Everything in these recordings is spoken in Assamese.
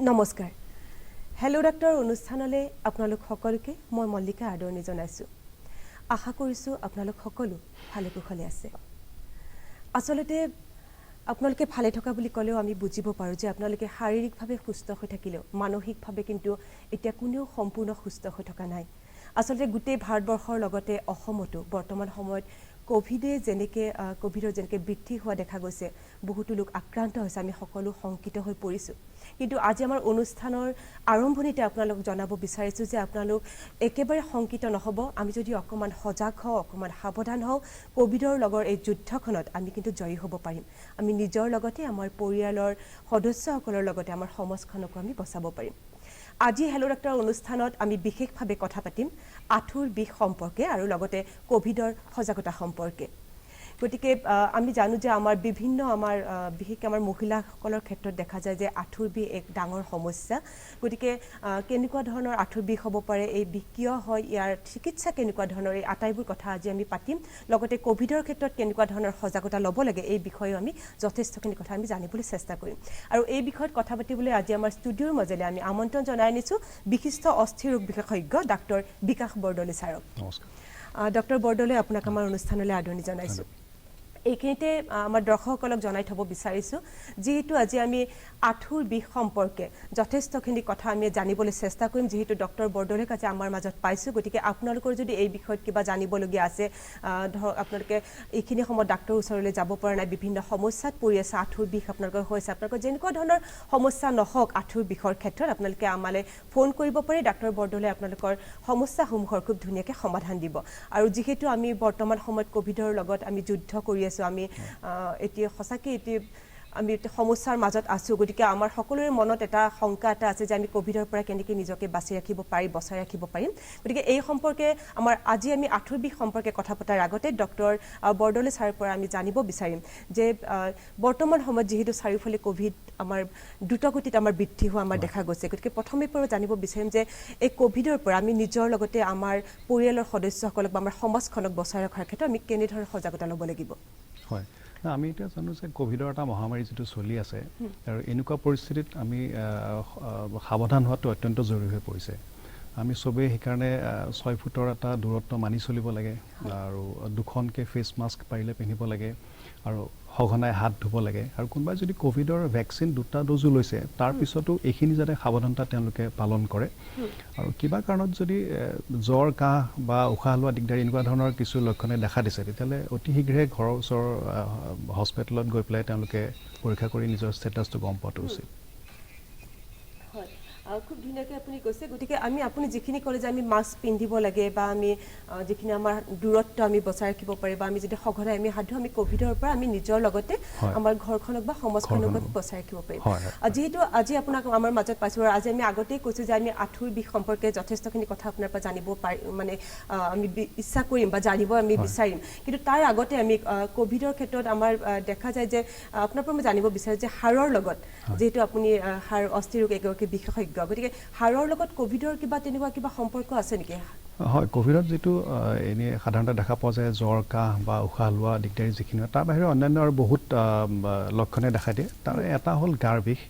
নমস্কাৰ হেল্ল' ডাক্তৰ অনুষ্ঠানলৈ আপোনালোক সকলোকে মই মল্লিকা আদৰণি জনাইছোঁ আশা কৰিছোঁ আপোনালোক সকলো ভালে কুশলে আছে আসলতে আপোনালোকে ভালে থকা বুলি ক'লেও আমি বুজিব পাৰোঁ যে আপোনালোকে শাৰীৰিকভাৱে সুস্থ হৈ থাকিলেও মানসিকভাৱে কিন্তু এতিয়া কোনেও সম্পূৰ্ণ সুস্থ হৈ থকা নাই আসলতে গোটেই ভাৰতবৰ্ষৰ লগতে অসমতো বৰ্তমান সময়ত কোভিডে কোভিডৰ যেনেকৈ বৃদ্ধি হোৱা দেখা গৈছে বহুতো লোক আক্ৰান্ত হৈছে আমি সকলো শংকিত হৈ পৰিছোঁ কিন্তু আজি আমাৰ অনুষ্ঠানৰ আৰম্ভণিতে আপোনালোক জনাব বিচাৰিছোঁ যে আপোনালোক একেবাৰে শংকিত নহব আমি যদি অকমান সজাগ হওঁ অকমান সাৱধান হওঁ কোভিডৰ লগৰ এই যুদ্ধখনত আমি কিন্তু জয়ী হ'ব পাৰিম আমি নিজৰ লগতে আমাৰ পৰিয়ালৰ সদস্যসকলৰ লগতে আমাৰ সমাজখনকো আমি বচাব পাৰিম আজি হেল্ল' ডাক্তৰ অনুষ্ঠানত আমি বিশেষভাৱে কথা পাতিম আঁঠুৰ বিষ সম্পৰ্কে আৰু লগতে কোভিডৰ সজাগতা সম্পৰ্কে গতিকে আমি জানো যে আমাৰ বিভিন্ন বিশেষকৈ আমাৰ মহিলাসকলৰ ক্ষেত্ৰত দেখা যায় যে আঁঠুৰ বিষ এক ডাঙৰ সমস্যা গতিকে কেনেকুৱা ধৰণৰ আঁঠুৰ বিষ হ'ব পাৰে এই বিষ কিয় হয় ইয়াৰ চিকিৎসা কেনেকুৱা ধৰণৰ এই আটাইবোৰ কথা আজি আমি পাতিম লগতে কোভিডৰ ক্ষেত্ৰত কেনেকুৱা ধৰণৰ সজাগতা ল'ব লাগে এই বিষয়ে আমি যথেষ্টখিনি কথা আমি জানিবলৈ চেষ্টা কৰিম আৰু এই বিষয়ত কথা পাতিবলৈ আজি আমাৰ ষ্টুডিঅ'ৰ মাজলৈ আমি আমন্ত্ৰণ জনাই আনিছোঁ বিশিষ্ট অস্থিৰোগ বিশেষজ্ঞ ডাক্তৰ বিকাশ বৰদলৈ ছাৰক নমস্কাৰ ডক্টৰ বৰদলৈ আপোনাক আমাৰ অনুষ্ঠানলৈ আদৰণি জনাইছোঁ এইখিনিতে আমাৰ দৰ্শকসকলক জনাই থব বিচাৰিছোঁ যেহেতু আজি আমি আঁঠুৰ বিষ সম্পৰ্কে যথেষ্টখিনি কথা আমি জানিবলৈ চেষ্টা কৰিম যেহেতু ডক্টৰ বৰদলৈক আজি আমাৰ মাজত পাইছোঁ গতিকে আপোনালোকৰ যদি এই বিষয়ত কিবা জানিবলগীয়া আছে ধৰক আপোনালোকে এইখিনি সময়ত ডাক্তৰৰ ওচৰলৈ যাব পৰা নাই বিভিন্ন সমস্যাত পৰি আছে আঁঠুৰ বিষ আপোনালোকৰ হৈছে আপোনালোকৰ যেনেকুৱা ধৰণৰ সমস্যা নহওক আঁঠুৰ বিষৰ ক্ষেত্ৰত আপোনালোকে আমালৈ ফোন কৰিব পাৰে ডাক্তৰ বৰদলৈ আপোনালোকৰ সমস্যাসমূহৰ খুব ধুনীয়াকৈ সমাধান দিব আৰু যিহেতু আমি বৰ্তমান সময়ত কোভিডৰ লগত আমি যুদ্ধ কৰি আমি এতিয়া সঁচাকৈ এতিয়া আমি সমস্যাৰ মাজত আছোঁ গতিকে আমাৰ সকলোৰে মনত এটা শংকা এটা আছে যে আমি কোভিডৰ পৰা কেনেকৈ নিজকে বাচি ৰাখিব পাৰিম বচাই ৰাখিব পাৰিম গতিকে এই সম্পৰ্কে আজি আমি আঁঠুৰ বিষ সম্পৰ্কে কথা পতাৰ আগতে ডক্টৰ বৰদলৈ ছাৰৰ পৰা আমি জানিব বিচাৰিম যে বৰ্তমান সময়ত যিহেতু চাৰিওফালে কোভিড আমাৰ দ্ৰুতগতিত আমাৰ বৃদ্ধি হোৱা আমাৰ দেখা গৈছে গতিকে প্ৰথমে পৰা জানিব বিচাৰিম যে এই কোভিডৰ পৰা আমি নিজৰ লগতে আমাৰ পৰিয়ালৰ সদস্যসকলক বা আমাৰ সমাজখনক বচাই ৰখাৰ ক্ষেত্ৰত আমি কেনেধৰণৰ সজাগতা ল'ব লাগিব হয় আমি এতিয়া জানো যে কোভিডৰ এটা মহামাৰী যিটো চলি আছে আৰু এনেকুৱা পৰিস্থিতিত আমি সাৱধান হোৱাটো অত্যন্ত জৰুৰী হৈ পৰিছে আমি চবেই সেইকাৰণে 6 ফুটৰ এটা দূৰত্ব মানি চলিব লাগে আৰু দুখনকৈ ফেচ মাস্ক পাৰিলে পিন্ধিব লাগে আৰু সঘনাই হাত ধুব লাগে আৰু কোনোবাই যদি কোভিডৰ ভেকচিন 2টা ড'জো লৈছে তাৰ পিছতো এইখিনি যাতে সাৱধানতা তেওঁলোকে পালন কৰে আৰু কিবা কাৰণত যদি জ্বৰ কাহ বা উশাহ লোৱা দিগদাৰী এনেকুৱা ধৰণৰ কিছু লক্ষণে দেখা দিছে তেতিয়াহ'লে অতি শীঘ্ৰে ঘৰৰ ওচৰৰ হস্পিটেলত গৈ পেলাই তেওঁলোকে পৰীক্ষা কৰি নিজৰ ষ্টেটাছটো গম পোৱাটো উচিত খুব ধুনীয়াকৈ আপুনি কৈছে গতিকে আপুনি যিখিনি ক'লে যে আমি মাস্ক পিন্ধিব লাগে বা আমি যিখিনি আমাৰ দূৰত্ব আমি বচাই ৰাখিব পাৰি বা আমি যদি সঘনাই আমি সাধু আমি কোভিডৰ পৰা আমি নিজৰ লগতে আমাৰ ঘৰখনক বা সমাজখনক বচাই ৰাখিব পাৰিম যিহেতু আজি আপোনাক আমাৰ মাজত পাইছোঁ আৰু আজি আমি আগতেই কৈছোঁ যে আমি আঁঠুৰ বিষ সম্পৰ্কে যথেষ্টখিনি কথা আপোনাৰ পৰা জানিব পাৰি মানে আমি ইচ্ছা কৰিম বা জানিব আমি বিচাৰিম কিন্তু তাৰ আগতে আমি কোভিডৰ ক্ষেত্ৰত আমাৰ দেখা যায় যে আপোনাৰ পৰা মই জানিব বিচাৰোঁ যে হাড়ৰ লগত যেহেতু আপুনি হাড় অস্থিৰোগ এগৰাকী বিশেষজ্ঞ গতিকে হাড়ৰ লগত কোভিডৰ তেনেকুৱা কিবা সম্পৰ্ক আছে নেকি হয় কোভিডত যেটো এনে সাধাৰণতে দেখা পোৱা যায় জ্বৰ কাহ বা উশাহ লোৱা দিগদাৰী যিখিনি তাৰ বাহিৰে অন্যান্য আৰু বহুত লক্ষণে দেখা দিয়ে তাৰ এটা হ'ল গাৰ বিষ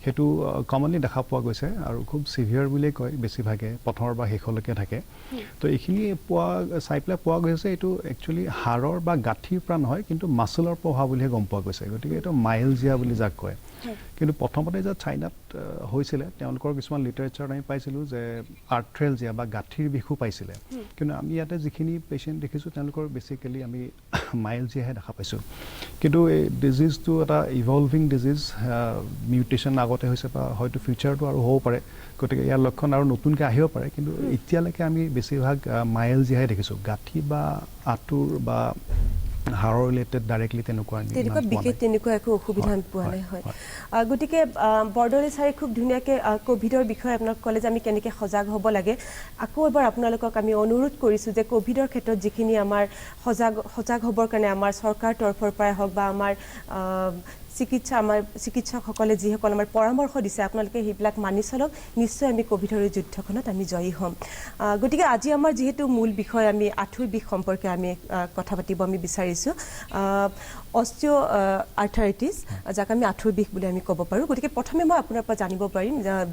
হেতু কমনলি দেখা পোৱা গৈছে আৰু খুব সিভিয়াৰ বুলি কয় বেছিভাগে প্ৰথমৰ বা শেষলৈকে থাকে তো এইখিনি চাইপ্লাই পোৱা গৈছে এইটো একচুয়ালি হাড়ৰ বা গাঁঠিৰ পৰা নহয় কিন্তু মাসলৰ প্ৰভাৱ বুলিহে গম পোৱা গৈছে গতিকে এইটো মাইলজিয়া বুলি যাক কয় কিন্তু প্ৰথমতে যে চাইনাত হৈছিলে তেওঁলোকৰ কিছুমান লিটাৰেচাৰ আমি পাইছিলোঁ যে আৰ্থ্ৰেলজিয়া বা গাঁঠিৰ বিষু পাইছিলে কিন্তু আমি ইয়াতে যিখিনি পেশেন্ট দেখিছোঁ তেওঁলোকৰ বেসিক্যালি আমি মাইলজিয়াহে দেখা পাইছোঁ কিন্তু এই ডিজিজটো এটা ইভলভিং ডিজিজ মিউটেশন আগতে হৈছে বা হয়তো ফিউচাৰটো আৰু হ'ব পাৰে গতিকে ইয়াৰ লক্ষণ আৰু নতুনকৈ আহিব পাৰে কিন্তু এতিয়ালৈকে আমি বেছিভাগ মাইলজিয়াহে দেখিছোঁ গাঁঠি বা আঁঠুৰ বা হাড়ৰ ৰিলেটেড ডাইৰেক্টলি তেনেকুৱা একো অসুবিধা পোৱা নাই হয় গতিকে বৰদলৈ ছাৰে খুব ধুনীয়াকৈ কোভিডৰ বিষয়ে আপোনাক ক'লে যে আমি কেনেকৈ সজাগ হ'ব লাগে আকৌ এবাৰ আপোনালোকক আমি অনুৰোধ কৰিছোঁ যে কোভিডৰ ক্ষেত্ৰত যিখিনি আমাৰ সজাগ হ'বৰ কাৰণে আমাৰ চৰকাৰ তৰফৰ পৰাই হওক বা আমাৰ আমাৰ চিকিৎসকসকলে যিসকল আমাৰ পৰামৰ্শ দিছে আপোনালোকে সেইবিলাক মানি চলক নিশ্চয় আমি কোভিডৰ যুদ্ধখনত আমি জয়ী হ'ম গতিকে আজি আমাৰ যেহেতু মূল বিষয় আমি আঁঠুৰ বিষ সম্পৰ্কে আমি কথা পাতিব আমি বিচাৰিছোঁ অস্টিও আৰ্থৰাইটিছ যাক আমি আঁঠুৰ বিষ বুলি আমি ক'ব পাৰোঁ গতিকে প্ৰথমে মই আপোনাৰ পৰা জানিব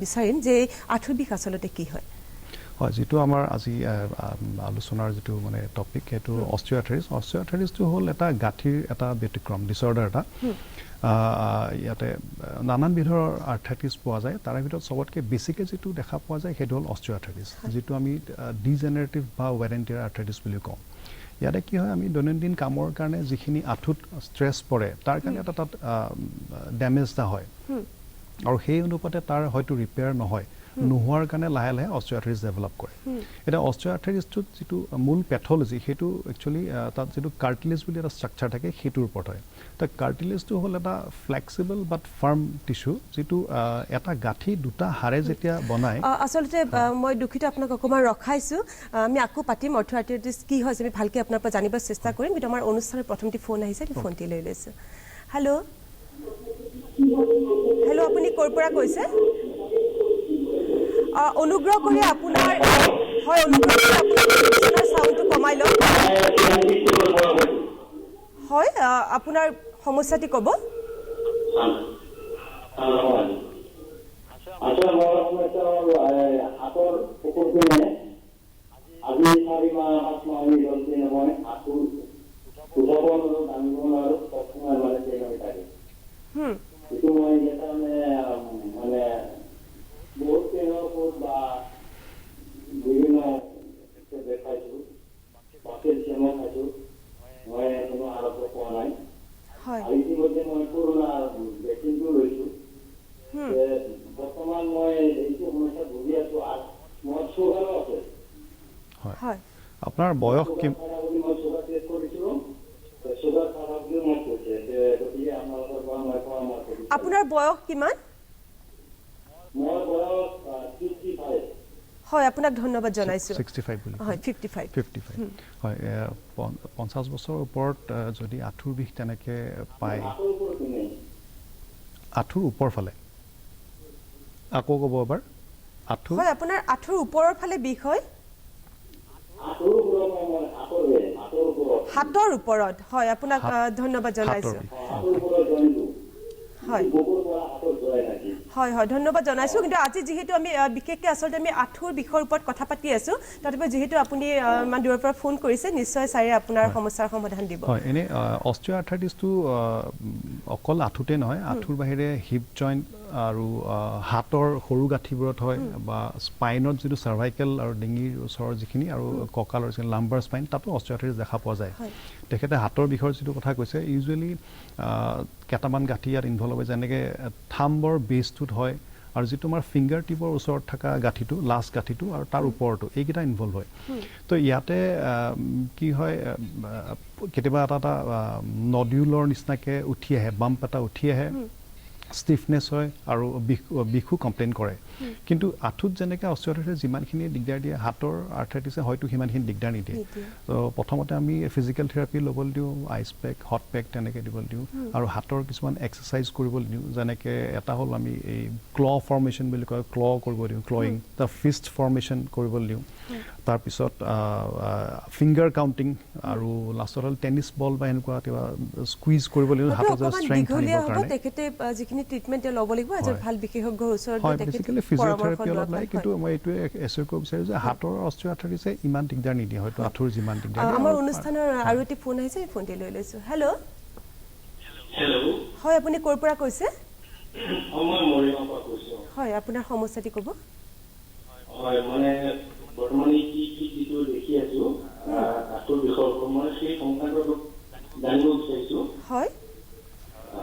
বিচাৰিম যে আঁঠুৰ বিষ আচলতে কি হয় হয় যেটো আমাৰ আজি আলোচনাৰ যেটো মানে টপিক এটো অস্টিওআৰ্থৰাইটিছটো হ'ল এটা গাঁঠিৰ এটা ব্যতিক্ৰম ডিসঅৰ্ডাৰ এটা ইয়াতে নানান বিধৰ আৰ্থৰাইটিছ পোৱা যায় তাৰে ভিতৰত সবতকৈ বেছিকৈ যেটো দেখা পোৱা যায় সেইটো হ'ল অস্টিওআৰ্থৰাইটিছ যেটো আমি ডিজেনাৰেটিভ বা ওৱেৰ এণ্ড টিয়াৰ আৰ্থৰাইটিছ বুলি কওঁ ইয়াতে কি হয় আমি দৈনন্দিন কামৰ কাৰণে যিখিনি আঁঠুত ষ্ট্ৰেছ পৰে তাৰ কাৰণে এটা তাত ডেমেজ এটা হয় আৰু সেই অনুপাতে তাৰ হয়তো ৰিপেয়াৰ নহয় নোহোৱাৰ কাৰণে লাহে লাহে অস্টিওআৰ্থৰাইটিছ ডেভেলপ কৰে এটা অস্টিওআৰ্থৰাইটিছটো যেটো মূল পেথলজি সেইটো একচুয়ালি তাত যেটো কাৰ্টিলেজ বুলি এটা ষ্ট্ৰাকচাৰ থাকে সেইটোৰ ওপৰত হয় তো কাৰ্টিলেজটো হ'ল এটা ফ্লেক্সিবল বাট ফাৰ্ম টিস্যু যেটো এটা গাঁঠি দুটা হাড়ে যেতিয়া বনায় আচলতে মই দুখিত আপোনাক অকমান ৰখাইছো আমি আকৌ পাতিম অৰ্থৰাইটিছ কি হয় আমি ভালকে আপোনাৰ পৰা জানিব চেষ্টা কৰিম কিন্তু আমাৰ অনুষ্ঠানৰ প্ৰথমটি ফোন আহিছে আমি ফোনটি লৈ লৈছো হেল্ল' আপুনি ক'ৰ পৰা কৈছে অনুগ্ৰহ কৰি আপোনাৰ হয় অনুগ্ৰহ কৰি আপোনাৰ সাউণ্ডটো কমাই লওক হয় আপোনাৰ সমস্যাটি ক'ব আপোনাৰ বয়স কি আপোনাৰ বয়স কিমান হয় আপোনাক ধন্যবাদ জনাইছো 65 বুলি হয় 55 হয় 50 বছৰৰ ওপৰত যদি আঁঠুৰ বিষ তেনেকে পায় আঁঠুৰ ওপৰ ফালে আকৌ ক'ব এবাৰ আঁঠু হয় আপোনাৰ আঁঠুৰ ওপৰৰ ফালে বিষ হয় হাতৰ ওপৰত হয় আপোনাক ধন্যবাদ জনাইছো হয় হয় হয় ধন্যবাদ জনাইছো কিন্তু আজি যেহেতু আমি বিশেষকৈ আচলতে আমি আঁঠুৰ বিষয়ৰ ওপৰত কথা পাতি আছো তথাপি যেহেতু আপুনি ইমান দূৰৰ পৰা ফোন কৰিছে নিশ্চয় ছাৰে আপোনাৰ সমস্যাৰ সমাধান দিব হয় এনে অস্টিওআৰ্থৰাইটিছটো অকল আঁঠুতে নহয় আঁঠুৰ বাহিৰে হিপ জইণ্ট আৰু হাতৰ সৰু গাঁঠিবোৰত হয় বা স্পাইনত যেটো সাৰ্ভাইকেল আৰু ডিঙিৰ ওচৰৰ যিখিনি আৰু কঁকালৰ যিখিনি লাম্বাৰ স্পাইন তাতো অস্টিওআৰ্থৰাইটিছ দেখা পোৱা যায় তেখেতে হাতৰ বিষয়ৰ যেটো কথা কৈছে ইউজুৱেলি কেটামান গাঁঠি ইয়াত ইনভলভ হয় যেনেকৈ থাম্বৰ বেছটোত হয় আৰু যেটো আমাৰ ফিংগাৰ টিপৰ ওচৰত থকা গাঁঠিটো লাষ্ট গাঁঠিটো আৰু তাৰ ওপৰটো এইকেইটা ইনভলভ হয় তো ইয়াতে কি হয় কেতিয়াবা এটা নডিউলৰ নিচিনাকৈ উঠি আহে বাম্প এটা উঠি আহে ষ্টিফনেছ হয় আৰু বিখু কমপ্লেইন কৰে কিন্তু আঁঠুত যেনেকৈ অস্টিওআৰ্থৰাইটিছে যিমানখিনি দিগদাৰ দিয়ে হাতৰ আৰ্থৰাইটিছে হয়তো সিমানখিনি দিগদাৰ নিদিয়ে তো প্ৰথমতে আমি ফিজিকেল থেৰাপি ল'বলৈ দিওঁ আইচ পেক হট পেক তেনেকৈ দিবলৈ দিওঁ আৰু হাতৰ কিছুমান এক্সাৰচাইজ কৰিবলৈ দিওঁ যেনেকৈ এটা হ'ল আমি এই ক্ল ফৰ্মেশ্যন বুলি কয় ক্ল কৰিব দিওঁ ক্লয়িং তাৰ ফিষ্ট ফৰ্মেশ্যন কৰিবলৈ দিওঁ তাৰপিছত ফিংগাৰ কাউণ্টিং আৰু লাষ্টত হ'ল টেনিছ বল বা এনেকুৱা কিবা স্কুইজ কৰিবলৈ দিওঁ হাতৰ ষ্ট্ৰেংথ আনিবৰ কাৰণে তেখেতে যিখিনি ট্ৰিটমেণ্ট ল'ব লাগিব এজন ভাল বিশেষজ্ঞৰ ওচৰত বেসিক্যালি ফিজিওথেৰাপি অলপ নাই কিন্তু মই এইটোৱে এছৰ কৰিব বিচাৰোঁ যে হাতৰ অস্টিওআৰ্থৰাইটিছে ইমান দিগদাৰ নিদিয়ে হয়তো আঁঠুৰ যিমান দিগদাৰ আমাৰ অনুষ্ঠানৰ আৰু এটি ফোন আহিছে ফোনটি লৈ লৈছোঁ হেল্ল' হয় আপুনি ক'ৰ পৰা কৈছে হয় আপোনাৰ সমস্যাটি ক'ব হয় মানে বৰ্তমানে কি যিটো দেখি আছো আঁঠুৰ বিষৰ মই সেই সংক্ৰান্তত জানিব বিচাৰিছোঁ হয়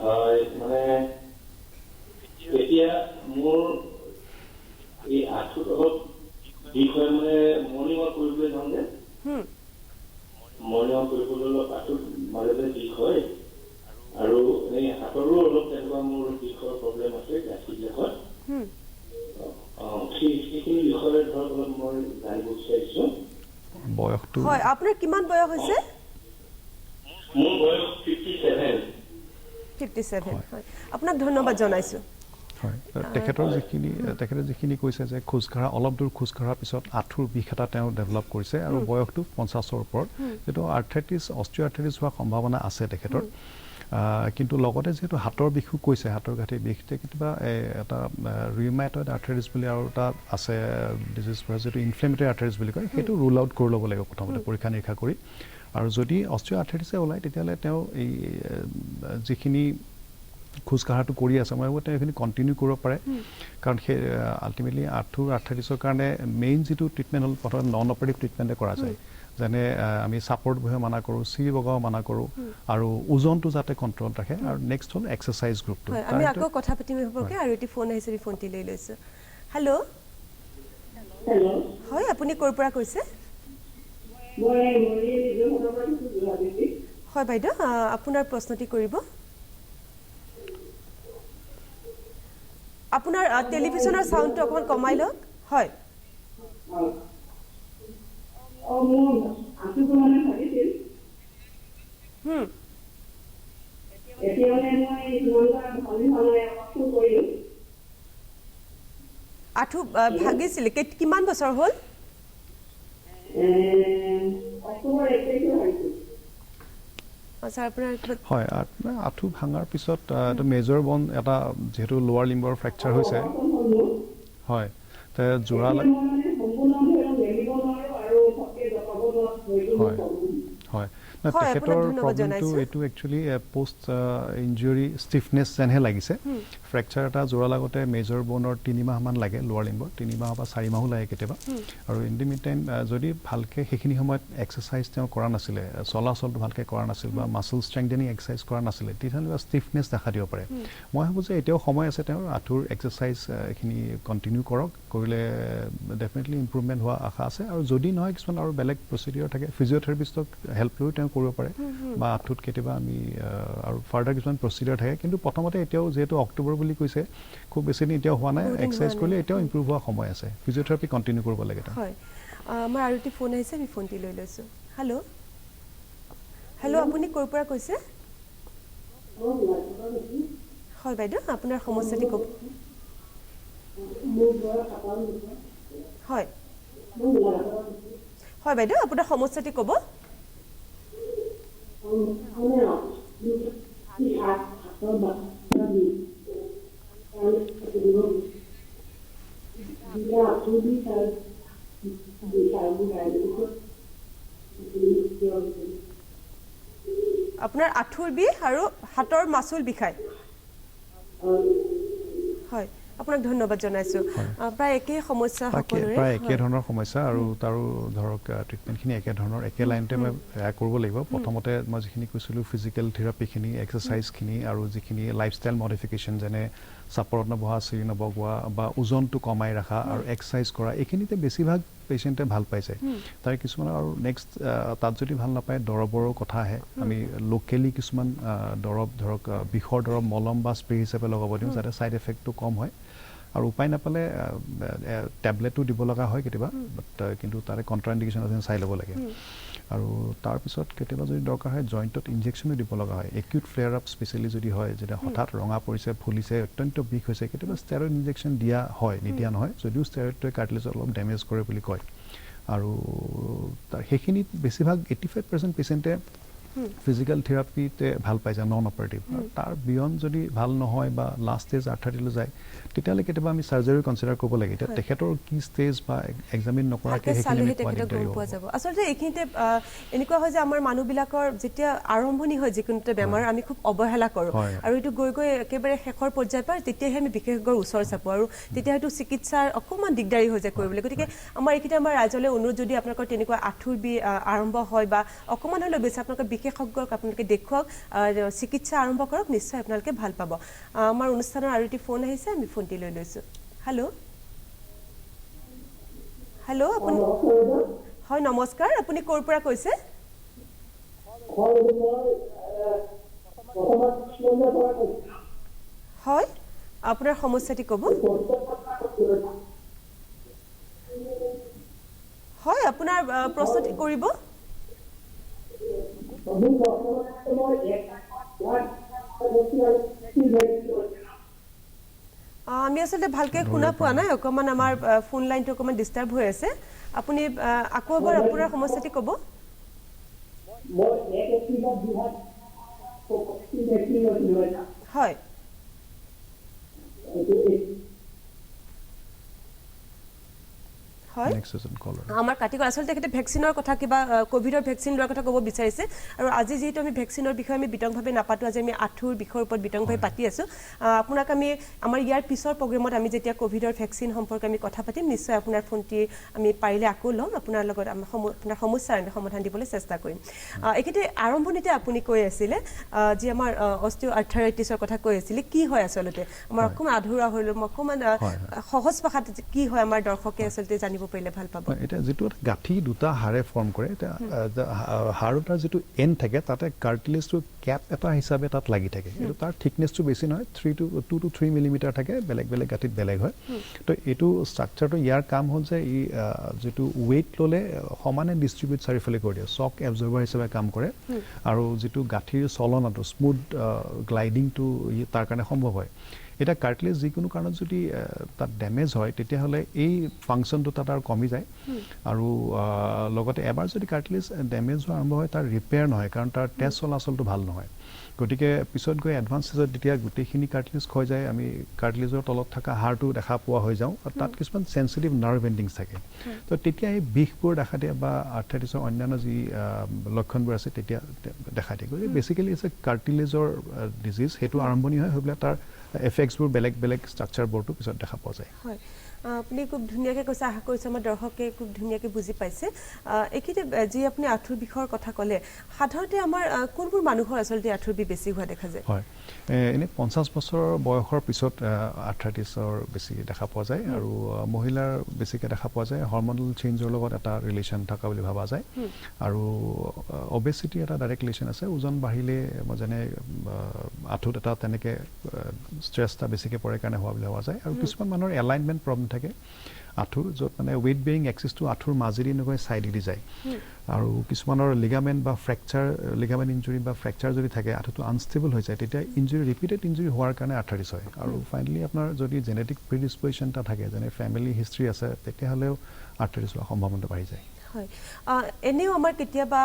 হয় মানে এতিয়া মোৰ এই আঁঠুত অলপ বিষ হয় মানে মৰ্ণিং ৱাক কৰিবলৈ যাওঁ যে মৰ্ণিং ৱাক কৰিবলৈ অলপ আঁঠুত মাজে মাজে বিষ হয় আৰু এই হাতৰো অলপ তেনেকুৱা মোৰ বিষৰ প্ৰব্লেম আছে গাঁঠিবিলাকত সেইখিনি বিষয়ে ধৰক অলপ মই জানিব বিচাৰিছোঁ বয়সটো হয় আপোনাৰ কিমান বয়স হৈছে মোৰ বয়স 57 57 হয় আপোনাক ধন্যবাদ জনাইছো হয় তেখেতে যিখিনি কৈছে যে খোজকাঢ়া অলপ দূৰ খোজকাঢ়াৰ পিছত আঁঠুৰ বিষ এটা তেওঁ ডেভেলপ কৰিছে আৰু বয়সটো 50ৰ ওপৰত যিটো অস্টিঅ'আৰ্থ্ৰাইটিছ হোৱাৰ সম্ভাৱনা আছে তেখেতৰ কিন্তু লগতে যিহেতু হাতৰ বিষো কৈছে হাতৰ গাঁঠিৰ বিষ কেতিয়াবা এটা ৰিউমাটয়েড আৰ্থ্ৰাইটিছ বুলি আৰু এটা আছে ডিজিজ যিটো ইনফ্লেমেটৰী আৰ্থ্ৰাইটিছ বুলি কয় সেইটো ৰুল আউট কৰি ল'ব লাগিব প্ৰথমতে পৰীক্ষা নিৰীক্ষা কৰি আৰু যদি অস্টিঅ'আৰ্থ্ৰাইটিছে ওলায় তেতিয়াহ'লে তেওঁ এই যিখিনি খোজকাঢ়াটো কৰি আছে মই তেওঁ এইখিনি কণ্টিনিউ কৰিব পাৰে কাৰণ সেই আল্টিমেটলি আঁঠুৰ আৰ্থ্ৰাইটিছৰ কাৰণে মেইন যিটো ট্ৰিটমেণ্ট হ'ল প্ৰথমে নন অপাৰেটিভ ট্ৰিটমেণ্টে কৰা যায় যেনে আমি ছাপৰ্ট বহে মানা কৰোঁ চিৰি বগাও মানা কৰোঁ আৰু ওজনটো যাতে কণ্ট্ৰল ৰাখে আৰু নেক্সট হ'ল এক্সাৰচাইজ গ্ৰুপটো আমি আকৌ কথা পাতিম হ'বকে আৰু এটি ফোন আহিছে ফোনটি লৈ লৈছোঁ হেল্ল' হয় আপুনি ক'ৰ পৰা কৈছে হয় বাইদেউ আপোনাৰ প্ৰশ্নটি কৰিব আপোনাৰ টেলিভিছনৰ সাউণ্ডটো অকমান কমাই লওক হয় আঁঠু ভাগিছিল কিমান বছৰ হ'ল হয় আঁঠু ভাঙাৰ পিছত এটা মেজৰ বন এটা যেহেতু লোৱাৰ লিম্বৰ ফ্ৰেকচাৰ হৈছে হয় যোৰা হয় তেখেতৰ প্ৰব্লেমটো এইটো একচুৱেলি পোষ্ট ইঞ্জুৰি ষ্টিফনেছ যেনহে লাগিছে ফ্ৰেকচাৰ এটা যোৰা লাগতে মেজৰ বনৰ 3 মাহমান লাগে লোৱাৰ লিম্বৰ 3 মাহ বা 4 মাহো লাগে কেতিয়াবা আৰু ইন দি মিন টাইম যদি ভালকৈ সেইখিনি সময়ত এক্সাৰচাইজ তেওঁ কৰা নাছিলে চলাচলটো ভালকৈ কৰা নাছিল বা মাছল ষ্ট্ৰেংথেনিং এক্সাৰচাইজ কৰা নাছিলে তেতিয়াহ'লে ষ্টিফনেছ দেখা দিব পাৰে মই ভাবোঁ যে এতিয়াও সময় আছে তেওঁৰ আঁঠুৰ এক্সাৰচাইজ এইখিনি কণ্টিনিউ কৰক কৰিলে ডেফিনেটলি ইম্প্ৰুভমেণ্ট হোৱা আশা আছে আৰু যদি নহয় কিছুমান আৰু বেলেগ প্ৰচিডিঅ'ৰ থাকে ফিজিঅ'থেৰাপিষ্টক হেল্প লৈও তেওঁ কৰিব পাৰে বা আঁঠুত কেতিয়াবা আমি আৰু ফাৰ্ডাৰ কিছুমান প্ৰচিডিঅ'ৰ থাকে কিন্তু প্ৰথমতে এতিয়াও যিহেতু অক্টোবৰ বুলি কৈছে খুব বেছি দিন এতিয়াও হোৱা নাই এক্সাৰচাইজ কৰিলে এতিয়াও ইম্প্ৰুভ হোৱা সময় আছে ফিজিঅ'থেৰাপি কণ্টিনিউ কৰিব লাগে হয় আমাৰ আৰু এটি ফোন আহিছে আমি ফোনটি লৈ লৈছোঁ হেল্ল' আপুনি ক'ৰ পৰা কৈছে হয় বাইদেউ আপোনাৰ সমস্যাটি ক'ব হয় হয় বাইদেউ আপোনাৰ সমস্যাটি ক'ব আপোনাৰ আঁঠুৰ বিষ আৰু হাতৰ মাচুল বিষায় হয় আপোনাক ধন্যবাদ জনাইছোঁ প্ৰায় একেই সমস্যা সকলোৰে প্ৰায় একে ধৰণৰ সমস্যা আৰু তাৰো ধৰক ট্ৰিটমেণ্টখিনি একে ধৰণৰ একে লাইনতে মই কৰিব লাগিব প্ৰথমতে মই যিখিনি কৈছিলোঁ ফিজিকেল থেৰাপিখিনি এক্সাৰচাইজখিনি আৰু যিখিনি লাইফষ্টাইল মডিফিকেশ্যন যেনে চাপৰত নবহা চিৰি নবগোৱা বা ওজনটো কমাই ৰখা আৰু এক্সাৰচাইজ কৰা এইখিনিতে বেছিভাগ পেচেণ্টে ভাল পাইছে তাৰে কিছুমান আৰু নেক্সট তাত যদি ভাল নাপায় দৰৱৰো কথা আহে আমি লোকেলি কিছুমান দৰৱ ধৰক বিষৰ দৰৱ মলম বা স্প্ৰে হিচাপে লগাব দিওঁ যাতে ছাইড এফেক্টটো কম হয় আৰু উপায় নাপালে টেবলেটো দিব লগা হয় কেতিয়াবা বাট কিন্তু তাৰে কণ্ট্ৰাইণ্ডিকেশ্যন আছে চাই ল'ব লাগে আৰু তাৰপিছত কেতিয়াবা যদি দৰকাৰ হয় জইণ্টত ইনজেকশ্যনো দিব লগা হয় একিউট ফ্লেয়াৰ আপ স্পেচিয়েলি যদি হয় যেতিয়া হঠাৎ ৰঙা পৰিছে ফুলিছে অত্যন্ত বিষ হৈছে কেতিয়াবা ষ্টেৰইড ইনজেকশ্যন দিয়া হয় নিদিয়া নহয় যদিও ষ্টেৰইডটোৱে কাৰ্টিলেজত অলপ ডেমেজ কৰে বুলি কয় আৰু সেইখিনিত বেছিভাগ 85% পেচেণ্টে ফিজিকেল থেৰাপিতে ভাল পাইছে নন অপাৰেটিভ তাৰ বিয়ণ্ড যদি ভাল নহয় বা লাষ্ট ষ্টেজ আৰ্থ্ৰাইটিছলৈ যায় তেতিয়াহ'লে কেতিয়াবা আমি চাৰ্জাৰী কনচিডাৰ কৰিব লাগে এতিয়া তেখেতৰ কি ষ্টেজ বা এক্সামিন নকৰাকৈ পোৱা যাব আচলতে এইখিনিতে এনেকুৱা হয় যে আমাৰ মানুহবিলাকৰ যেতিয়া আৰম্ভণি হয় যিকোনোটা বেমাৰ আমি খুব অৱহেলা কৰোঁ আৰু এইটো গৈ গৈ একেবাৰে শেষৰ পৰ্যায় পায় তেতিয়াহে আমি বিশেষজ্ঞৰ ওচৰ চাপোঁ আৰু তেতিয়া হয়তো চিকিৎসাৰ অকণমান দিগদাৰী হৈ যায় কৰিবলৈ গতিকে আমাৰ এইখিনিতে আমাৰ ৰাইজলৈ অনুৰোধ যদি আপোনালোকৰ তেনেকুৱা আঁঠুৰ বিষ আৰম্ভ হয় বা অকণমান হ'লেও বেছি আপোনালোকে বিশেষজ্ঞক আপোনালোকে দেখুৱাওক চিকিৎসা আৰম্ভ কৰক নিশ্চয় আপোনালোকে ভাল পাব আমাৰ অনুষ্ঠানৰ আৰু এটি ফোন আহিছে আমি ফোনটি লৈ লৈছোঁ হেল্ল' আপুনি হয় নমস্কাৰ আপুনি ক'ৰ পৰা কৈছে হয় আপোনাৰ সমস্যাটি ক'ব হয় আপোনাৰ প্ৰশ্নটি কৰিব আমি আসলে ভালকে শুনা পোৱা নাই অকমান আমাৰ ফোন লাইনটো অকমান ডিস্টাৰ্ব হৈ আছে আপুনি আকৌ এবাৰ আপোনাৰ সমস্যাটি ক'ব হয় আমাৰ কাটি গ'ল আচলতে তেখেতে ভেকচিনৰ কথা কিবা কোভিডৰ ভেকচিন লোৱাৰ কথা ক'ব বিচাৰিছে আৰু আজি যেহেতু আমি ভেকচিনৰ বিষয়ে আমি বিতংভাৱে নাপাতো আজি আমি আঁঠুৰ বিষয়ৰ ওপৰত বিতংভাৱে পাতি আছো আপোনাক আমি আমাৰ ইয়াৰ পিছৰ প্ৰগ্ৰেমত আমি যেতিয়া কোভিডৰ ভেকচিন সম্পৰ্কে আমি কথা পাতিম নিশ্চয় আপোনাৰ ফোনটি আমি পাৰিলে আকৌ ল'ম আপোনাৰ লগত আপোনাৰ সমস্যাৰ আমি সমাধান দিবলৈ চেষ্টা কৰিম একেতে আৰম্ভণিতে আপুনি কৈ আছিলে যে আমাৰ অস্টিওআৰ্থৰাইটিছৰ কথা কৈ আছিলে কি হয় আচলতে আমাৰ অকমান আধৰুৱা হলো অকমান সহজ ভাষাত কি হয় আমাৰ দৰ্শকে আচলতে জানিব পাৰিলে ভাল পাব এটা যেটো গাঁঠি দুটা হাড়ে ফৰ্ম কৰে এটা হাড়ৰ যেটো এন্ড থাকে তাতে কাৰ্টিলেজটো ক্যাপ এটা হিচাপে তাত লাগি থাকে এটো তাৰ থিকনেসটো বেছি নহয় 2 to 3 মিলিমিটাৰ থাকে বেলেগ বেলেগ গাঁঠিত বেলেগ হয় তো এটো স্ট্ৰাকচাৰটো ইয়াৰ কাম হ'ল যে ই যেটো ওয়েট ললে সমানে ডিস্ট্ৰিবিউট চাৰিফালে কৰি দিয়ে শক এবজৰ্বাৰ হিচাপে কাম কৰে আৰু যেটো গাঁঠিৰ চলনটো স্মুথ গ্লাইডিংটো তাৰ কাৰণে সম্ভৱ হয় এটা কাৰ্টিলেজ যিকোনো কাৰণত যদি তাত ড্যামেজ হয় তেতিয়া হলে এই ফাংশনটো তাত আৰু কমি যায় আৰু লগতে এবাৰ যদি কাৰ্টিলেজ ড্যামেজ হোৱা আৰম্ভ হয় তাৰ ৰিপেয়াৰ নহয় কাৰণ তাৰ তেজ চলাচলটো ভাল নহয় গতিকে পিছত গৈ এডভান্স ষ্টেজত যেতিয়া গোটেইখিনি কাৰ্টিলেজ ক্ষয় যায় আমি কাৰ্টিলেজৰ তলত থকা হাড়টো দেখা পোৱা হৈ যাওঁ আৰু তাত কিছুমান সেনসিটিভ নাৰ্ভ এন্ডিংছ থাকে তো তেতিয়া এই বিষবোৰ দেখা দিয়ে বা আৰ্থৰাইটিছৰ অন্যান্য যি লক্ষণবোৰ আছে তেতিয়া দেখা দিয়ে গতিকে বেসিক্যালি ইটস এ কাৰ্টিলেজৰ ডিজিজ হেতু আৰম্ভণি হয় হবলা তাৰ এফেক্টছবোৰ বেলেগ বেলেগ ষ্ট্ৰাকচাৰবোৰটো পিছত দেখা পোৱা যায় হয় আপুনি খুব ধুনীয়াকৈ কৈছে আশা কৰিছোঁ আমাৰ দৰ্শকে খুব ধুনীয়াকৈ বুজি পাইছে একেতে যি আপুনি আঁঠুৰ বিষয়ৰ কথা ক'লে সাধাৰণতে আমাৰ কোনবোৰ মানুহৰ আচলতে আঁঠুৰ বিষ বেছি হোৱা দেখা যায় হয় এনে 50 বছৰৰ বয়সৰ পিছত আৰ্থৰাইটিছৰ বেছি দেখা পোৱা যায় আৰু মহিলাৰ বেছিকৈ দেখা পোৱা যায় হৰম'নাল চেঞ্জৰ লগত এটা ৰিলেশ্যন থকা বুলি ভাবা যায় আৰু অবেচিটি এটা ডাইৰেক্ট ৰিলেশ্যন আছে ওজন বাঢ়িলে যেনে আঁঠুত এটা তেনেকৈ ষ্ট্ৰেছ এটা বেছিকৈ পৰে কাৰণে হোৱা বুলি ভাবা যায় আৰু কিছুমান মানুহৰ এলাইনমেণ্ট প্ৰব্লেম থাকে আঁঠুৰ য'ত মানে ৱেইট বেৰিং এক্সিছটো আঁঠুৰ মাজেদি নগৈ সাইডেদি যায় আৰু কিছুমানৰ লিগামেণ্ট বা ফ্ৰেকচাৰ লিগামেণ্ট ইনজুৰি বা ফ্ৰেকচাৰ যদি থাকে আঁঠুটো আনষ্টেবল হৈ যায় তেতিয়া ইনজুৰি ৰিপিটেড ইনজুৰি হোৱাৰ কাৰণে আৰ্থৰাইটিছ হয় আৰু ফাইনেলি আপোনাৰ যদি জেনেটিক প্ৰিডিসপজিশ্যন এটা থাকে যেনে ফেমিলি হিষ্ট্ৰী আছে তেতিয়াহ'লেও আৰ্থৰাইটিছ হোৱাৰ সম্ভাৱনা বাঢ়ি যায় হয় এনেও আমাৰ কেতিয়াবা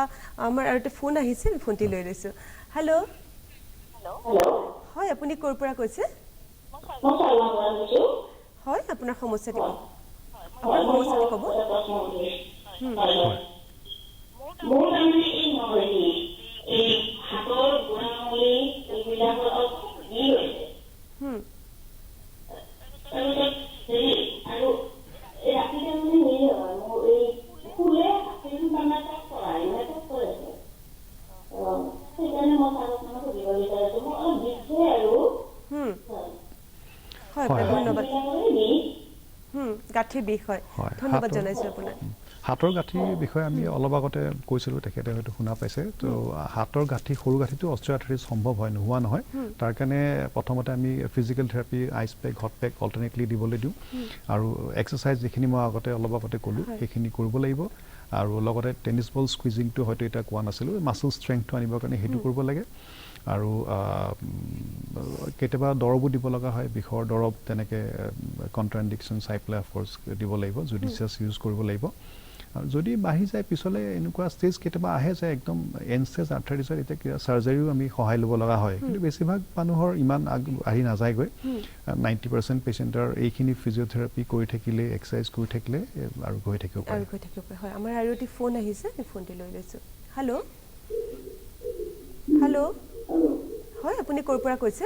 আমাৰ আৰু এটা ফোন আহিছে আমি ফোনটি লৈ লৈছোঁ হেল্ল' হয় আপুনি ক'ৰ পৰা কৈছে হয় আপোনাৰ সমস্যাটো ক'ব আপোনাৰ সমস্যাটো ক'ব মোৰ মানে এই হাতৰ গুণাৱলী এইবিলাকৰ অলপ কমি গৈছে আৰু ৰাতিতে মানে হেৰি হয় মোৰ এই ফুলে মানে কৰাই মানে কৰে সেইকাৰণে মই তাক মানে সুধিব বিচাৰিছো মোৰ অলপ বিষে আৰু হয় ধন্যবাদ গাঁঠিৰ বিষ হয় ধন্যবাদ জনাইছোঁ আপোনাক হাতৰ গাঁঠিৰ বিষয়ে আমি অলপ আগতে কৈছিলোঁ তেখেতে হয়তো শুনা পাইছে তো হাতৰ গাঁঠি সৰু গাঁঠিটো অস্টিওআৰ্থৰাইটিছ সম্ভৱ হয় নোহোৱা নহয় তাৰ কাৰণে প্ৰথমতে আমি physical therapy ice pack hot pack alternately দিবলৈ দিওঁ আৰু এক্সাৰচাইজ যিখিনি মই অলপ আগতে ক'লোঁ সেইখিনি কৰিব লাগিব আৰু লগতে টেনিছ বল স্কুইজিংটো হয়তো এটা কোৱা নাছিলোঁ মাছল ষ্ট্ৰেংথটো আনিবৰ কাৰণে সেইটো কৰিব লাগে আৰু কেতিয়াবা দৰবো দিব লগা হয় বিষৰ দৰব তেনেকৈ কণ্ট্ৰাইণ্ডিকেশ্যন চাই পেলাই অফক'ৰ্ছ দিব লাগিব জুডিচিয়াছ ইউজ কৰিব লাগিব আৰু যদি বাঢ়ি যায় পিছলৈ এনেকুৱা ষ্টেজ কেতিয়াবা আহে যে একদম এণ্ড ষ্টেজ আৰ্থৰাইটিছৰ এতিয়া চাৰ্জাৰীও আমি সহায় ল'ব লগা হয় কিন্তু বেছিভাগ মানুহৰ ইমান আহি নাযায়গৈ 90% পেচেণ্টৰ এইখিনি ফিজিঅ'থেৰাপি কৰি থাকিলে এক্সাৰচাইজ কৰি থাকিলে আৰু গৈ থাকিব পাৰে হয় আমাৰ আৰু এটি ফোন আহিছে আমি ফোনটি লৈ লৈছোঁ হেল্ল' হয় আপুনি ক'ৰ পৰা কৈছে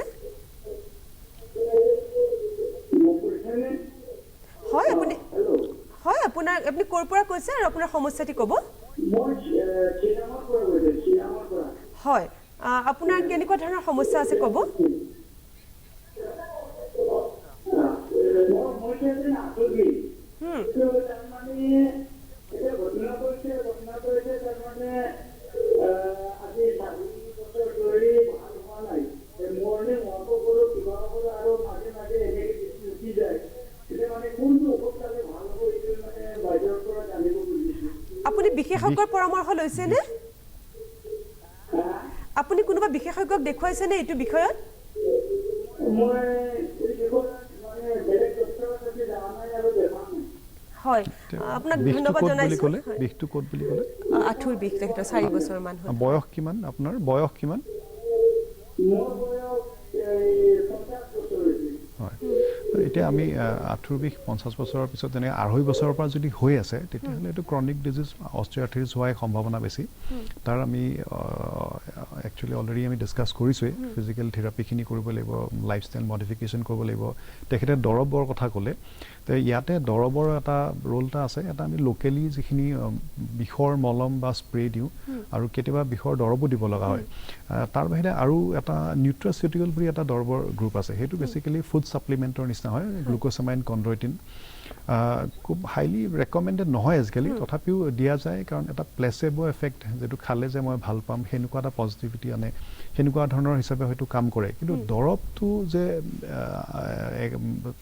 হয় আপুনি আপুনি ক'ৰ পৰা কৈছে আৰু আপোনাৰ সমস্যাটি ক'ব হয় আপোনাৰ কেনেকুৱা ধৰণৰ সমস্যা আছে ক'ব আপুনি বিশেষজ্ঞৰ পৰামৰ্শ লৈছেনে আপুনি কোনোবা বিশেষজ্ঞক দেখুৱাইছেনে এইটো বিষয়ত হয় আপোনাক ধন্যবাদ জনাইছোঁ বিষটো ক'ত বুলি ক'লে আঁঠুৰ বিষ তেখেতৰ 4 বছৰমান হ'ল বয়স কিমান আপোনাৰ বয়স কিমান হয় এতিয়া আমি আঁঠুৰ বিষ 50 বছৰৰ পিছত যেনে 2.5 বছৰৰ পৰা যদি হৈ আছে তেতিয়াহ'লে এইটো ক্ৰনিক ডিজিজ অস্টিওআৰ্থ্ৰাইটিছ হোৱাৰ সম্ভাৱনা বেছি তাৰ আমি একচুৱেলি অলৰেডি আমি ডিছকাছ কৰিছোঁৱেই ফিজিকেল থেৰাপিখিনি কৰিব লাগিব লাইফষ্টাইল মডিফিকেশ্যন কৰিব লাগিব তেখেতে দৰৱৰ কথা ক'লে তো ইয়াতে দৰৱৰ এটা ৰোল এটা আছে এটা আমি লোকেলি যিখিনি বিষৰ মলম বা স্প্ৰে দিওঁ আৰু কেতিয়াবা বিষৰ দৰৱো দিব লগা হয় তাৰ বাহিৰে আৰু এটা নিউট্ৰাচিউটিকেল বুলি এটা দৰৱৰ গ্ৰুপ আছে সেইটো বেচিকেলি ফুড ছাপ্লিমেণ্টৰ নিচিনা হয় গ্লুক'চামাইন কণ্ড্ৰইটিন খুব হাইলি ৰেকমেণ্ডেড নহয় আজিকালি তথাপিও দিয়া যায় কাৰণ এটা প্লেচেবো এফেক্ট যিটো খালে যে মই ভাল পাম সেনেকুৱা এটা পজিটিভিটি আনে সেনেকুৱা ধৰণৰ হিচাপে হয়তো কাম কৰে কিন্তু দৰৱটো যে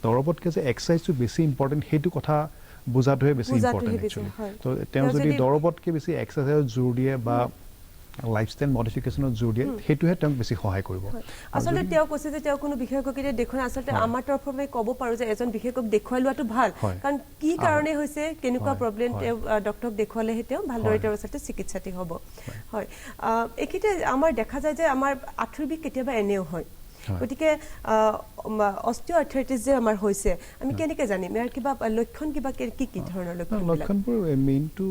দৰৱতকৈ যে এক্সাৰচাইজটো বেছি ইম্পৰ্টেণ্ট সেইটো কথা বুজাটোহে বেছি ইম্পৰ্টেণ্ট একচুৱেলি তো তেওঁ যদি দৰৱতকৈ বেছি এক্সাৰচাইজত জোৰ দিয়ে বা লাইফষ্টাইল মডিফিকেশ্যনত জোৰ দিয়ে সেইটোহে তেওঁক বেছি সহায় কৰিব আচলতে তেওঁ কৈছে যে তেওঁ কোনো বিশেষজ্ঞকে দেখুৱাই আচলতে আমাৰ তৰফৰ পৰা ক'ব পাৰোঁ যে এজন বিশেষজ্ঞক দেখুৱাই লোৱাটো ভাল কাৰণ কি কাৰণে হৈছে কেনেকুৱা প্ৰব্লেম তেওঁ ডক্টৰক দেখুৱালেহে তেওঁ ভালদৰে তেওঁৰ আচলতে চিকিৎসাটি হ'ব হয় এইখিনিতে আমাৰ দেখা যায় যে আমাৰ আঁঠুৰ বিষ কেতিয়াবা এনেও হয় গতিকে অস্টিওআৰ্থ্ৰাইটিছ যে আমাৰ হৈছে আমি কেনেকৈ জানিম ইয়াৰ কিবা লক্ষণ কিবা কি কি ধৰণৰ লক্ষণবোৰ মেইনটো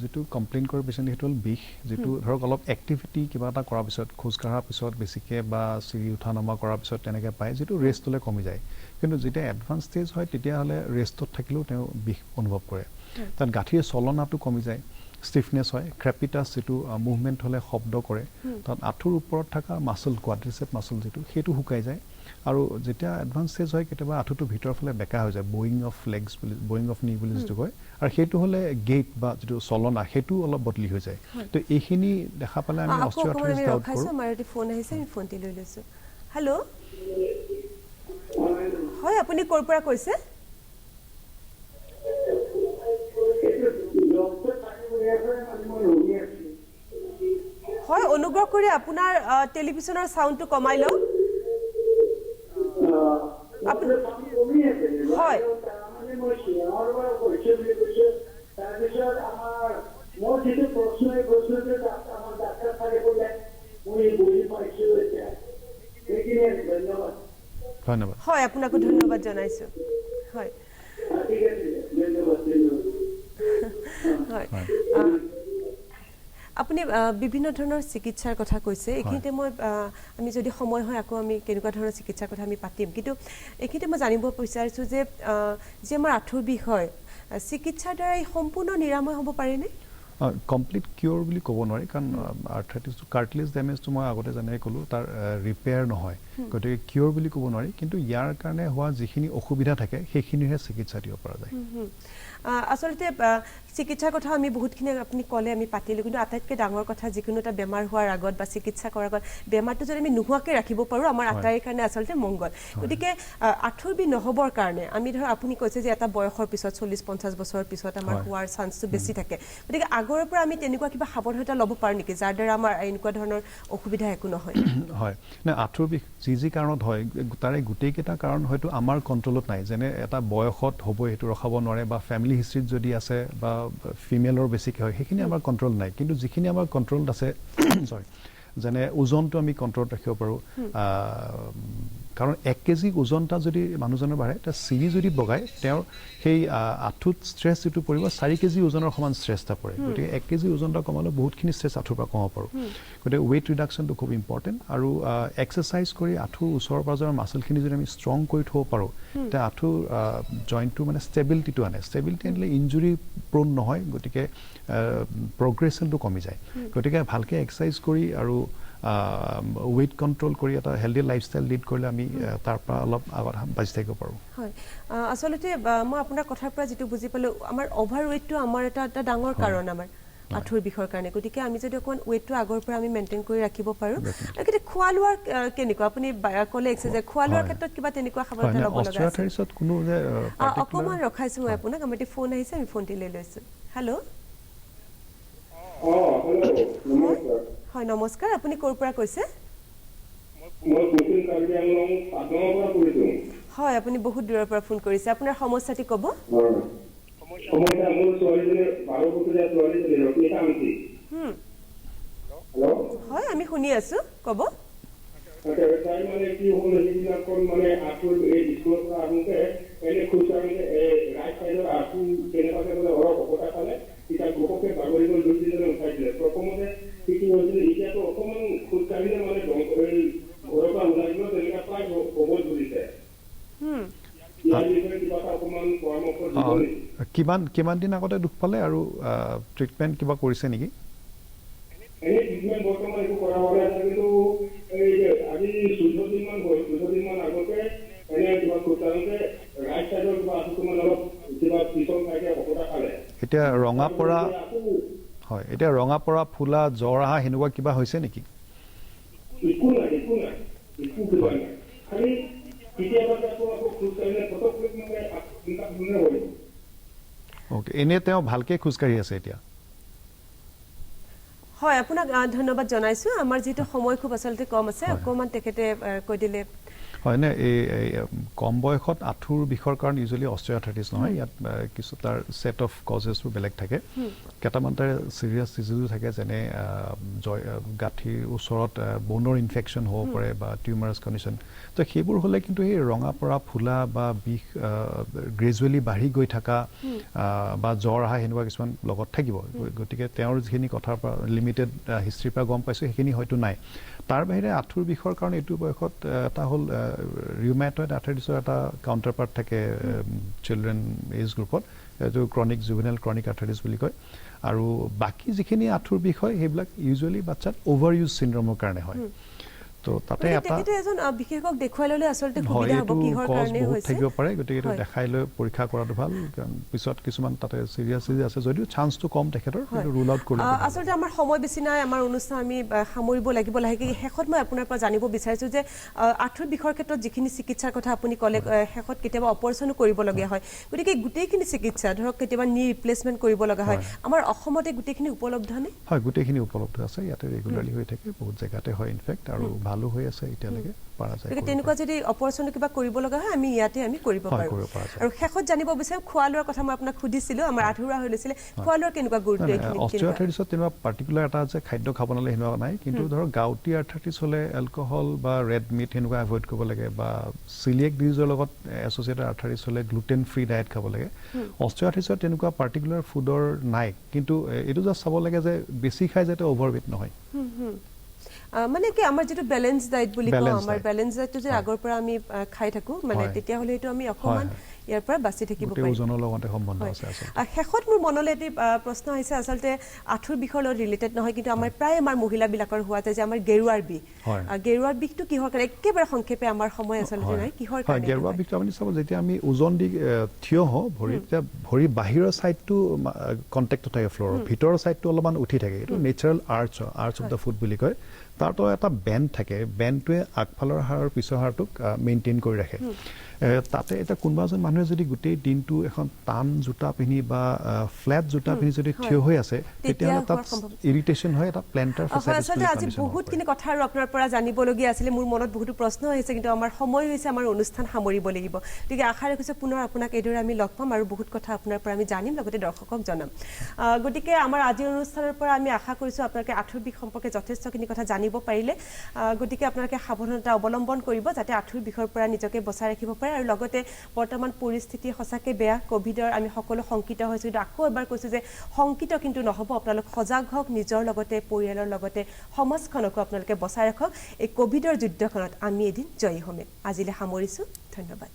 যিটো কমপ্লেইন কৰে পেচেণ্ট সেইটো হ'ল বিষ যিটো ধৰক অলপ এক্টিভিটি কিবা এটা কৰাৰ পিছত খোজ কঢ়াৰ পিছত বেছিকৈ বা চিৰি উঠা নমা কৰাৰ পিছত তেনেকৈ পায় যিটো ৰেষ্ট হ'লে কমি যায় কিন্তু যেতিয়া এডভান্স ষ্টেজ হয় তেতিয়াহ'লে ৰেষ্টত থাকিলেও তেওঁ বিষ অনুভৱ কৰে তাত গাঁঠিৰ চলনাটো কমি যায় ষ্টিফনেছ হয় ক্ৰেপিটাছ যিটো মুভমেণ্ট হ'লে শব্দ কৰে তাত আঁঠুৰ ওপৰত থকা মাচল কোৱাড্ৰিচেপ মাচল যিটো সেইটো শুকাই যায় আৰু যেতিয়া এডভান্স ষ্টেজ হয় কেতিয়াবা আঁঠুটো ভিতৰৰ ফালে বেকা হৈ যায় বয়িং অফ লেগছ বুলি বয়িং অফ নি বুলি যিটো কয় আৰু সেইটো হ'লে গেইট বা যিটো চলনা সেইটো অলপ বদলি হৈ যায় তো এইখিনি দেখা পালে আমি অস্টিওআৰ্থ্ৰাইটিছ ডাউট কৰোঁ আমাৰ এটা ফোন আহিছে আমি ফোনটি লৈ লৈছোঁ হেল্ল' হয় আপুনি ক'ৰ পৰা কৈছে হয় অনুগ্ৰহ কৰি আপোনাৰ টেলিভিছনৰ চাউণ্ডটো কমাই লওক হয় ধন্যবাদ হয় আপোনাকো ধন্যবাদ জনাইছোঁ হয় হয় আপুনি বিভিন্ন ধৰণৰ চিকিৎসাৰ কথা কৈছে এইখিনিতে মই আমি যদি সময় হয় আকৌ আমি কেনেকুৱা ধৰণৰ চিকিৎসাৰ কথা আমি পাতিম কিন্তু এইখিনিতে মই জানিব বিচাৰিছোঁ যে আমাৰ আঁঠুৰ বিষ হয় চিকিৎসাৰ দ্বাৰা সম্পূৰ্ণ নিৰাময় হ'ব পাৰেনে কমপ্লিট কিয়ৰ বুলি ক'ব নোৱাৰি কাৰণ আৰ্থ্ৰাইটিছটো কাৰ্টিলেজ ডেমেজটো মই আগতে যেনেকৈ ক'লোঁ তাৰ ৰিপেয়াৰ নহয় গতিকে কিয়ৰ বুলি ক'ব নোৱাৰি কিন্তু ইয়াৰ কাৰণে হোৱা যিখিনি অসুবিধা থাকে সেইখিনিহে চিকিৎসা দিব পৰা যায় আচলতে চিকিৎসাৰ কথা আমি বহুতখিনি আপুনি ক'লে আমি পাতিলোঁ কিন্তু আটাইতকৈ ডাঙৰ কথা যিকোনো এটা বেমাৰ হোৱাৰ আগত বা চিকিৎসা কৰাৰ আগত বেমাৰটো যদি আমি নোহোৱাকৈ ৰাখিব পাৰোঁ আমাৰ আটাইৰ কাৰণে আচলতে মংগল গতিকে আঁঠুৰ বিষ নহ'বৰ কাৰণে আমি ধৰক আপুনি কৈছে যে এটা বয়সৰ পিছত 40-50 বছৰৰ পিছত আমাৰ হোৱাৰ চান্সটো বেছি থাকে গতিকে আগৰ পৰা আমি তেনেকুৱা কিবা সাৱধানতা ল'ব পাৰোঁ নেকি যাৰ দ্বাৰা আমাৰ এনেকুৱা ধৰণৰ অসুবিধা একো নহয় হয় নে আঁঠুৰ বিষ যি কাৰণত হয় তাৰে গোটেইকেইটা কাৰণ হয়তো আমাৰ কণ্ট্ৰলত নাই যেনে এটা বয়সত হ'ব সেইটো ৰখাব নোৱাৰে বা ফেমিলি হিষ্ট্ৰীত যদি আছে বা ফিমেলৰ বেছিকৈ হয় সেইখিনি আমাৰ কণ্ট্ৰল নাই কিন্তু যিখিনি আমাৰ কণ্ট্ৰলত আছে চৰি যেনে ওজনটো আমি কণ্ট্ৰলত ৰাখিব পাৰোঁ কাৰণ 1 কেজি ওজন এটা যদি মানুহজনৰ বাঢ়ে তেতিয়া চিৰি যদি বগায় তেওঁৰ সেই আঁঠুত ষ্ট্ৰেছ যিটো পৰিব 4 কেজি ওজনৰ সমান ষ্ট্ৰেছ এটা পৰে গতিকে 1 কেজি ওজন এটা কমালে বহুতখিনি ষ্ট্ৰেছ আঁঠুৰ পৰা কমাব পাৰোঁ গতিকে ৱেইট ৰিডাকশ্যনটো খুব ইম্পৰ্টেণ্ট আৰু এক্সাৰচাইজ কৰি আঁঠুৰ ওচৰ পাজৰৰ মাচলখিনি যদি আমি ষ্ট্ৰং কৰি থ'ব পাৰোঁ তেতিয়া আঁঠুৰ জইণ্টটো মানে ষ্টেবিলিটিটো আনে ষ্টেবিলিটি আনিলে ইঞ্জুৰি প্ৰ'ন নহয় গতিকে প্ৰগ্ৰেশ্যনটো কমি যায় গতিকে ভালকৈ এক্সাৰচাইজ কৰি আৰু ৱেইট কণ্ট্ৰল কৰি এটা হেল্ডি লাইফষ্টাইল লিড কৰিলে আমি তাৰ পৰা অলপ আগত বাচি থাকিব পাৰোঁ হয় আচলতে মই আপোনাৰ কথাৰ পৰা যিটো বুজি পালোঁ আমাৰ অভাৰ ৱেইটটো আমাৰ এটা ডাঙৰ কাৰণ আমাৰ আঁঠুৰ বিষৰ কাৰণে গতিকে আমি যদি অকণমান ৱেইটটো আগৰ পৰা আমি মেইনটেইন কৰি ৰাখিব পাৰোঁ কিন্তু খোৱা লোৱাৰ কেনেকুৱা আপুনি ক'লে এক্সাৰচাইজ খোৱা লোৱাৰ ক্ষেত্ৰত কিবা তেনেকুৱা সাৱধানতা ল'ব লগা আছে অকণমান ৰখাইছোঁ মই আপোনাক আমাৰ এতিয়া ফোন আহিছে আমি ফোনটি লৈ লৈছোঁ হেল্ল' হয় নমস্কাৰ আপুনি ক'ৰ পৰা কৈছে মই কোচিং কাৰ্বি আংলং পাটনৰ পৰা কৰিছোঁ। হয় আপুনি বহুত দূৰৰ পৰা ফোন কৰিছে আপোনাৰ সমস্যাটি ক'ব। সমস্যা মোৰ ছোৱালীজনী 12 বছৰীয়া ছোৱালীজনী ৰত্নিকা মিস্ত্ৰী। হেল্ল' হয় আমি শুনি আছো ক'ব। তাই মানে কি হ'ল সেইদিনাখন মানে আঁঠুৰ এই স্কুলৰ পৰা আহোঁতে এনে খোজকাঢ়োতে ৰাইট চাইডৰ আঁঠু কেনেবাকৈ মানে অলপ অকতা পালে তেতিয়া ঘপককৈ বাগৰি গৈ দুই তিনিজনে উঠাই দিলে। প্ৰথমতে কি হৈছিলে এতিয়াতো অকণমান খোজকাঢ়িলে মানে ঘৰৰ পৰা ওলাই গ'লেও তেনেকুৱা প্ৰায় হ'ব ধৰিছে। ইয়াৰ বিষয়ে কিবা এটা অকণমান পৰামৰ্শ দিব নেকি? কিমান দিন আগতে দুখ পালে আৰু ট্ৰিটমেণ্ট কিবা কৰিছে নেকি? এনে ট্ৰিটমেণ্ট বৰ্তমান একো কৰা হোৱা নাই কিন্তু আজি 14 দিনমান হ'ল। 14 দিনমান আগতে এনে কিবা খোজকাঢ়োতে ৰাইট চাইডৰ কিবা আঁঠুটো মানে অলপ কিবা পিছল খাইকে অকতা খালে। এতিয়া ৰঙা পৰা হয় এতিয়া ৰঙা পৰা ফুলা জ্বৰ অহা সেনেকুৱা কিবা হৈছে নেকি? একো নাই একো কিবা নাই খালি কেতিয়াবা আকৌ খোজকাঢ়িলে পটককৈ মানে চিন্তা ধুনীয়া হৈ অ'কে এনে তেওঁ ভালকে খোজকাঢ়ি আছে এতিয়া? হয় আপোনাক ধন্যবাদ জনাইছো। আমাৰ যেটো সময় খুব আচলতে কম আছে অকমান তেখেতে কৈ দিলে হয় না এই কম বয়সত আঁঠুৰ বিষৰ কাৰণ ইউজুৱেলি অস্টিওআৰ্থ্ৰাইটিছ নহয় ইয়াত কিছু তাৰ সেট অফ কজেছবোৰ বেলেগ থাকে কেইটামান তাৰ সিৰিয়াছ ডিজিজো থাকে যেনে গাঁঠিৰ ওচৰত বনৰ ইনফেকশ্যন হ'ব পাৰে বা টিউমাৰাছ কণ্ডিশ্যন তো সেইবোৰ হ'লে কিন্তু এই ৰঙা পৰা ফুলা বা বিষ গ্ৰেজুৱেলি বাঢ়ি গৈ থকা বা জ্বৰ অহা সেনেকুৱা কিছুমান লগত থাকিব গতিকে তেওঁৰ যিখিনি কথাৰ পৰা লিমিটেড হিষ্ট্ৰীৰ পৰা গম পাইছোঁ সেইখিনি হয়তো নাই তাৰ বাহিৰে আঁঠুৰ বিষৰ কাৰণে এইটো বয়সত এটা হ'ল ৰিউমেটয়েড আৰ্থ্ৰাইটিছৰ এটা কাউণ্টাৰ পাৰ্ট থাকে চিলড্ৰেন এজ গ্ৰুপত এইটো ক্ৰনিক জুভেনাইল ক্ৰনিক আৰ্থ্ৰাইটিছ বুলি কয় আৰু বাকী যিখিনি আঁঠুৰ বিষ হয় সেইবিলাক ইউজুৱেলি বাচ্চাত অভাৰ ইউজ চিণ্ড্ৰমৰ কাৰণে হয় তো তাতে এটা এজন বিশেষজ্ঞক দেখুৱাই ল'লে আচলতে সুবিধা হ'ব কিহৰ কাৰণে হৈছে থাকিব পাৰে গতিকে এইটো দেখাই লৈ পৰীক্ষা কৰাটো ভাল কাৰণ পিছত কিছুমান তাতে চিৰিয়াছ আছে যদিও চান্সটো কম তেখেতৰ কিন্তু ৰুল আউট কৰিব আচলতে আমাৰ সময় বেছি নাই আমাৰ অনুষ্ঠান আমি সামৰিব লাগিব লাহেকৈ শেষত মই আপোনাৰ পৰা জানিব বিচাৰিছোঁ যে আঁঠুৰ বিষৰ ক্ষেত্ৰত যিখিনি চিকিৎসাৰ কথা আপুনি ক'লে শেষত কেতিয়াবা অপাৰেশ্যনো কৰিবলগীয়া হয় গতিকে গোটেইখিনি চিকিৎসা ধৰক কেতিয়াবা নি ৰিপ্লেচমেণ্ট কৰিব লগা হয় আমাৰ অসমতে গোটেইখিনি উপলব্ধ নে হয় গোটেইখিনি উপলব্ধ আছে ইয়াতে ৰেগুলাৰলি হৈ থাকে বহুত জেগাতে হয় ইনফেক্ট আৰু ভালো হৈ আছে এতিয়ালৈকে পাৰা যায় তেনেকুৱা যদি অপাৰেশ্যন কিবা কৰিব লগা হয় আমি ইয়াতে আমি কৰিব পাৰোঁ আৰু শেষত জানিব বিচাৰোঁ খোৱা লোৱাৰ কথা মই আপোনাক সুধিছিলোঁ আমাৰ আধৰুৱা হৈ লৈছিলে খোৱা লোৱাৰ কেনেকুৱা গুৰুত্ব অস্টিওআৰ্থ্ৰাইটিছত তেনেকুৱা পাৰ্টিকুলাৰ এটা যে খাদ্য খাব নালাগে সেনেকুৱা নাই কিন্তু ধৰক গাউটি আৰ্থ্ৰাইটিছ হ'লে এলকহল বা ৰেড মিট সেনেকুৱা এভইড কৰিব লাগে বা চিলিয়েক ডিজিজৰ লগত এছ'চিয়েটেড আৰ্থ্ৰাইটিছ হ'লে গ্লুটেন ফ্ৰী ডায়েট খাব লাগে অস্টিওআৰ্থ্ৰাইটিছত তেনেকুৱা পাৰ্টিকুলাৰ ফুডৰ নাই কিন্তু এইটো জাষ্ট চাব লাগে যে বেছি খাই যাতে অভাৰৱেট নহয় মানে কি আমাৰ যেটো ব্যালেন্স ডায়েট বুলি কওঁ আমাৰ ব্যালেন্স ডায়েটটো যে আগৰ পৰা আমি খাই থাকো মানে তেতিয়া হলে এটো আমি অকমান ইয়াৰ পৰা বাচি থাকিব পাৰিম ওজনৰ লগতে সম্বন্ধ আছে আছে শেষত মোৰ মনলৈ এটি প্ৰশ্ন আহিছে আচলতে আঁঠুৰ বিষৰ লগত ৰিলেটেড নহয় কিন্তু আমাৰ প্ৰায় আমাৰ মহিলাবিলাকৰ হোৱা যায় যে আমাৰ গেৰুৱাৰ বিষটো কিহৰ কাৰণে একেবাৰে সংক্ষেপে আমাৰ সময় আচলতে নাই কিহৰ কাৰণে গেৰুৱাৰ বিষটো আপুনি চাব যেতিয়া আমি ওজন দি থিয় হওঁ ভৰি বাহিৰৰ সাইডটো কন্টেক্ট থাকে ফ্লোৰৰ ভিতৰৰ সাইডটো অলপমান উঠি থাকে এটো natural arch of the foot বুলি কয় তাতো এটা বেণ্ড থাকে বেণ্ডটোৱে আগফালৰ হাড় আৰু পিছৰ হাড়টোক মেইনটেইন কৰি ৰাখে তাতে এটা কোনোবা এজন মানুহে যদি গোটেই দিনটো এখন টান জোতা পিন্ধি বা ফ্লেট জোতা পিন্ধি যদি থিয় হৈ আছে তেতিয়া তাত ইৰিটেশন হয় এটা প্লেন্টাৰ ফেচাইটিছ আচলতে আজি বহুতখিনি কথা আৰু আপোনাৰ পৰা জানিবলগীয়া আছিলে মোৰ মনত বহুতো প্ৰশ্ন আহিছে কিন্তু আমাৰ সময় হৈছে আমাৰ অনুষ্ঠান সামৰিব লাগিব গতিকে আশা ৰাখিছোঁ পুনৰ আপোনাক এইদৰে আমি লগ পাম আৰু বহুত কথা আপোনাৰ পৰা আমি জানিম লগতে দৰ্শকক জনাম গতিকে আমাৰ আজিৰ অনুষ্ঠানৰ পৰা আমি আশা কৰিছোঁ আপোনালোকে আঁঠুৰ বিষ সম্পৰ্কে যথেষ্টখিনি কথা জানিব পাৰিলে গতিকে আপোনালোকে সাৱধানতা অৱলম্বন কৰিব যাতে আঁঠুৰ বিষৰ পৰা নিজকে বচাই ৰাখিব পাৰে আৰু লগতে বৰ্তমান পৰিস্থিতি সঁচাকৈ বেয়া কোভিডৰ আমি সকলো শংকিত হৈছোঁ কিন্তু আকৌ এবাৰ কৈছোঁ যে শংকিত কিন্তু নহ'ব আপোনালোক সজাগ হওক নিজৰ লগতে পৰিয়ালৰ লগতে সমাজখনকো আপোনালোকে বচাই ৰাখক এই কোভিডৰ যুদ্ধখনত আমি এদিন জয়ী হ'মেই আজিলৈ সামৰিছোঁ ধন্যবাদ